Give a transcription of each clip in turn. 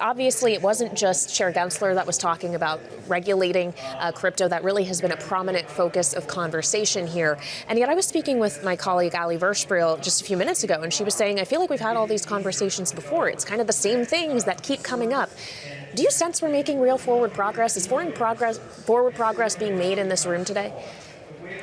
Obviously, it wasn't just Chair Gensler that was talking about regulating crypto. That really has been a prominent focus of conversation here. And yet I was speaking with my colleague, Ali Vershbril, just a few minutes ago, and she was saying, I feel like we've had all these conversations before. It's kind of the same things that keep coming up. Do you sense we're making real forward progress? Is forward progress being made in this room today?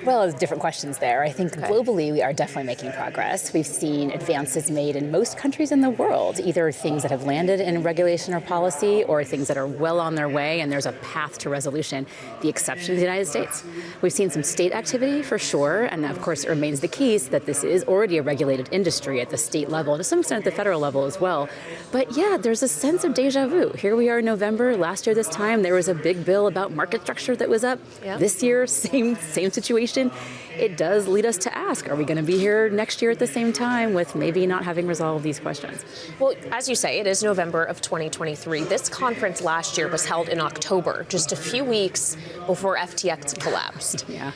Well, there's different questions there. I think globally we are definitely making progress. We've seen advances made in most countries in the world, either things that have landed in regulation or policy or things that are well on their way and there's a path to resolution, the exception of the United States. We've seen some state activity for sure, and of course it remains the case that this is already a regulated industry at the state level, to some extent at the federal level as well. But yeah, there's a sense of deja vu. Here we are in November. Last year this time there was a big bill about market structure that was up. Yep. This year, same situation. It does lead us to ask, are we going to be here next year at the same time with maybe not having resolved these questions? Well, as you say, it is November of 2023. This conference last year was held in October, just a few weeks before FTX collapsed. Yeah.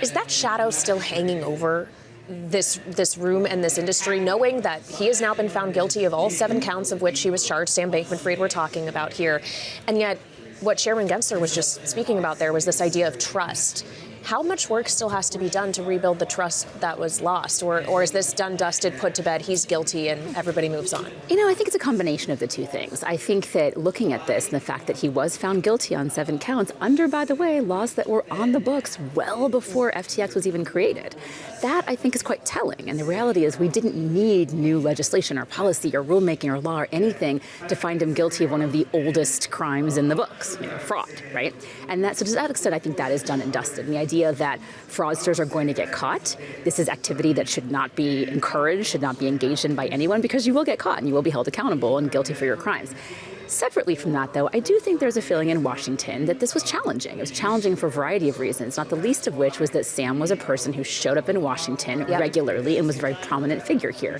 Is that shadow still hanging over this room and this industry, knowing that he has now been found guilty of all 7 counts of which he was charged, Sam Bankman-Fried we're talking about here, and yet what Chairman Gensler was just speaking about there was this idea of trust. How much work still has to be done to rebuild the trust that was lost? Or is this done, dusted, put to bed, he's guilty, and everybody moves on? You know, I think it's a combination of the two things. I think that looking at this and the fact that he was found guilty on 7 counts under, by the way, laws that were on the books well before FTX was even created, that I think is quite telling. And the reality is we didn't need new legislation or policy or rulemaking or law or anything to find him guilty of one of the oldest crimes in the books, fraud, right? And so to that extent, I think that is done and dusted. And the idea that fraudsters are going to get caught. This is activity that should not be encouraged, should not be engaged in by anyone, because you will get caught and you will be held accountable and guilty for your crimes. Separately from that, though, I do think there's a feeling in Washington that this was challenging. It was challenging for a variety of reasons, not the least of which was that Sam was a person who showed up in Washington regularly and was a very prominent figure here.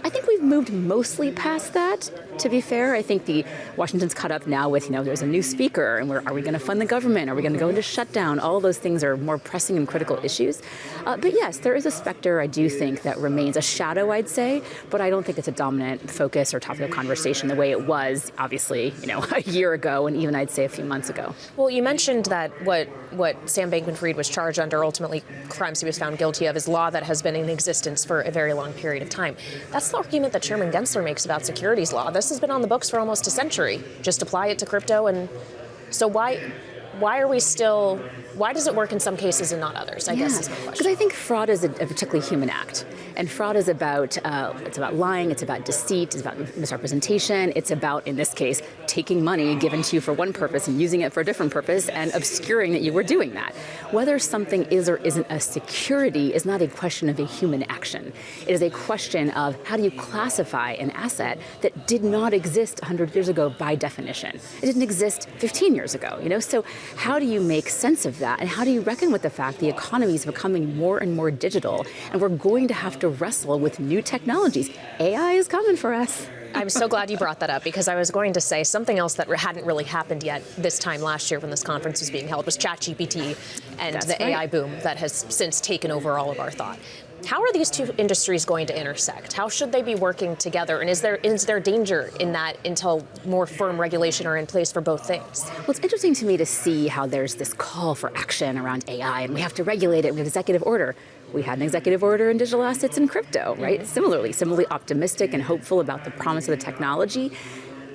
I think we've moved mostly past that, to be fair. I think Washington's caught up now with, there's a new speaker, and are we going to fund the government? Are we going to go into shutdown? All of those things are more pressing and critical issues. But yes, there is a specter, I do think, that remains a shadow, I'd say, but I don't think it's a dominant focus or topic of conversation the way it was, obviously, a year ago and even, I'd say, a few months ago. Well, you mentioned that what Sam Bankman-Fried was charged under, ultimately crimes he was found guilty of, is law that has been in existence for a very long period of time. That's the argument that Chairman Gensler makes about securities law. This has been on the books for almost a century. Just apply it to crypto. And so why does it work in some cases and not others, I guess is my question. Because I think fraud is a particularly human act. And fraud is about, it's about lying, it's about deceit, it's about misrepresentation, it's about, in this case, taking money given to you for one purpose and using it for a different purpose and obscuring that you were doing that. Whether something is or isn't a security is not a question of a human action. It is a question of how do you classify an asset that did not exist 100 years ago by definition. It didn't exist 15 years ago, So how do you make sense of that? And how do you reckon with the fact the economy is becoming more and more digital, and we're going to have to wrestle with new technologies? AI is coming for us. I'm so glad you brought that up, because I was going to say something else that hadn't really happened yet this time last year when this conference was being held was ChatGPT and AI boom that has since taken over all of our thought. How are these two industries going to intersect? How should they be working together? And is there danger in that until more firm regulation are in place for both things? Well, it's interesting to me to see how there's this call for action around AI, and we have to regulate it. We have executive order. We had an executive order in digital assets and crypto, right? Similarly optimistic and hopeful about the promise of the technology.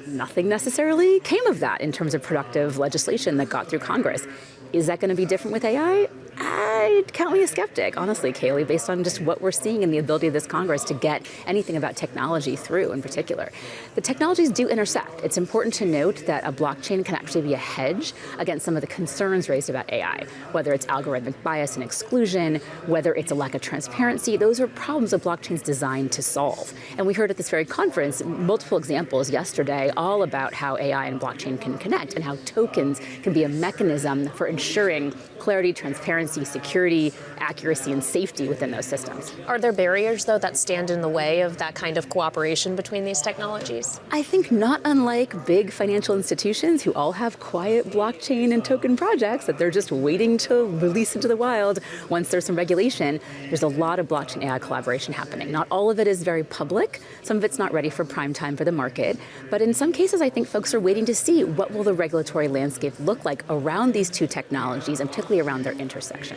Nothing necessarily came of that in terms of productive legislation that got through Congress. Is that going to be different with AI? I'd count me a skeptic, honestly, Kailey, based on just what we're seeing in the ability of this Congress to get anything about technology through in particular. The technologies do intersect. It's important to note that a blockchain can actually be a hedge against some of the concerns raised about AI, whether it's algorithmic bias and exclusion, whether it's a lack of transparency. Those are problems a blockchain's designed to solve. And we heard at this very conference multiple examples yesterday all about how AI and blockchain can connect and how tokens can be a mechanism for ensuring clarity, transparency, security, security, accuracy, and safety within those systems. Are there barriers, though, that stand in the way of that kind of cooperation between these technologies? I think not unlike big financial institutions who all have quiet blockchain and token projects that they're just waiting to release into the wild once there's some regulation, there's a lot of blockchain AI collaboration happening. Not all of it is very public. Some of it's not ready for prime time for the market. But in some cases, I think folks are waiting to see what will the regulatory landscape look like around these two technologies, and particularly around their intersection.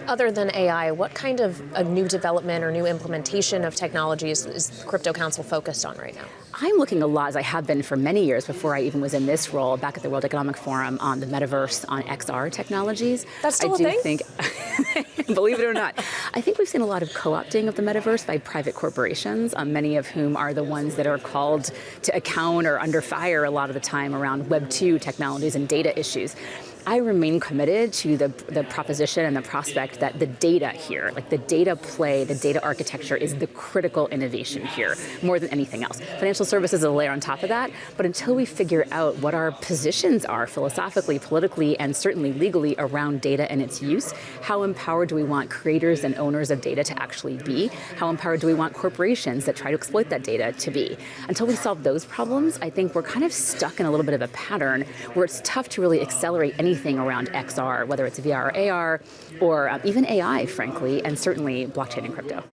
Other than AI, what kind of a new development or new implementation of technologies is the Crypto Council focused on right now? I'm looking a lot, as I have been for many years before I even was in this role, back at the World Economic Forum, on the metaverse, on XR technologies. That's still I a do thing? think, believe it or not, I think we've seen a lot of co-opting of the metaverse by private corporations, many of whom are the ones that are called to account or under fire a lot of the time around Web 2 technologies and data issues. I remain committed to the proposition and the prospect that the data here, like the data play, the data architecture is the critical innovation here, more than anything else. Financial services is a layer on top of that, but until we figure out what our positions are philosophically, politically, and certainly legally around data and its use, how empowered do we want creators and owners of data to actually be? How empowered do we want corporations that try to exploit that data to be? Until we solve those problems, I think we're kind of stuck in a little bit of a pattern where it's tough to really accelerate anything around XR, whether it's VR or AR, or even AI, frankly, and certainly blockchain and crypto.